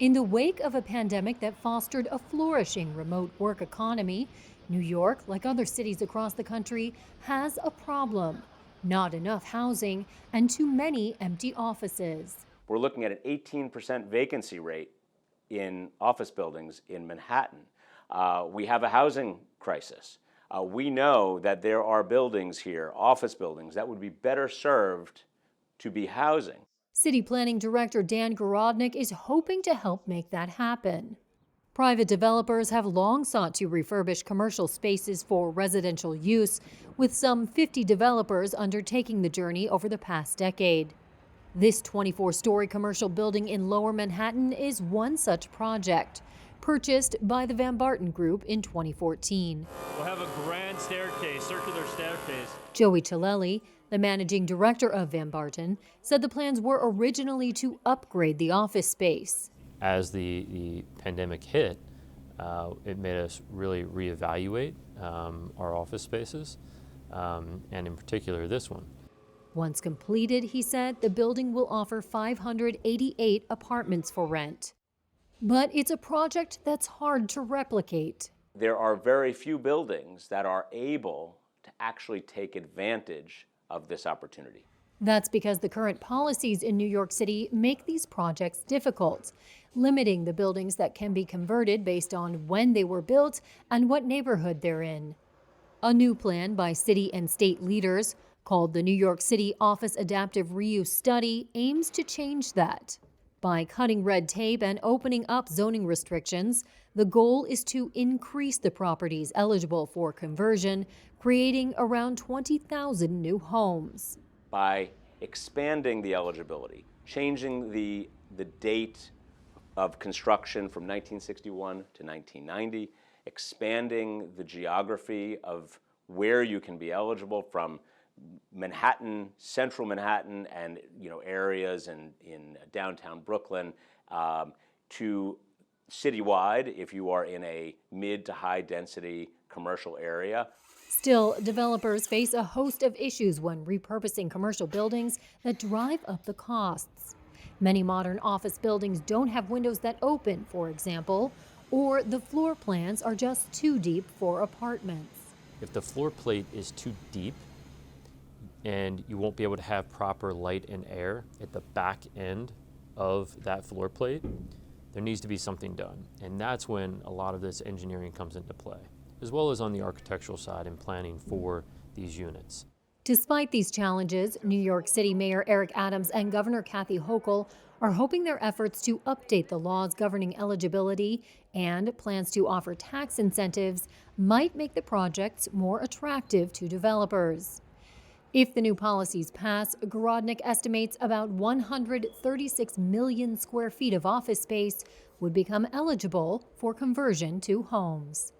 In the wake of a pandemic that fostered a flourishing remote work economy, New York, like other cities across the country, has a problem: not enough housing and too many empty offices. We're looking at an 18% vacancy rate in office buildings in Manhattan. We have a housing crisis. We know that there are buildings here, office buildings, that would be better served to be housing. City Planning Director Dan Garodnick is hoping to help make that happen. Private developers have long sought to refurbish commercial spaces for residential use, with some 50 developers undertaking the journey over the past decade. This 24-story commercial building in Lower Manhattan is one such project, purchased by the Van Barton Group in 2014. We'll have a grand staircase, circular staircase. Joey Chaleli, the managing director of Van Barton, said the plans were originally to upgrade the office space. As the pandemic hit, it made us really reevaluate our office spaces, and in particular this one. Once completed, he said, the building will offer 588 apartments for rent. But it's a project that's hard to replicate. There are very few buildings that are able to actually take advantage of this opportunity. That's because the current policies in New York City make these projects difficult, limiting the buildings that can be converted based on when they were built and what neighborhood they're in. A new plan by city and state leaders, called the New York City Office Adaptive Reuse Study, aims to change that. By cutting red tape and opening up zoning restrictions, the goal is to increase the properties eligible for conversion, creating around 20,000 new homes. By expanding the eligibility, changing the date of construction from 1961 to 1990, expanding the geography of where you can be eligible from Manhattan, central Manhattan, and areas in downtown Brooklyn, to citywide if you are in a mid to high density commercial area. Still, developers face a host of issues when repurposing commercial buildings that drive up the costs. Many modern office buildings don't have windows that open, for example, or the floor plans are just too deep for apartments. If the floor plate is too deep, and you won't be able to have proper light and air at the back end of that floor plate, there needs to be something done. And that's when a lot of this engineering comes into play, as well as on the architectural side and planning for these units. Despite these challenges, New York City Mayor Eric Adams and Governor Kathy Hochul are hoping their efforts to update the laws governing eligibility and plans to offer tax incentives might make the projects more attractive to developers. If the new policies pass, Garodnick estimates about 136 million square feet of office space would become eligible for conversion to homes.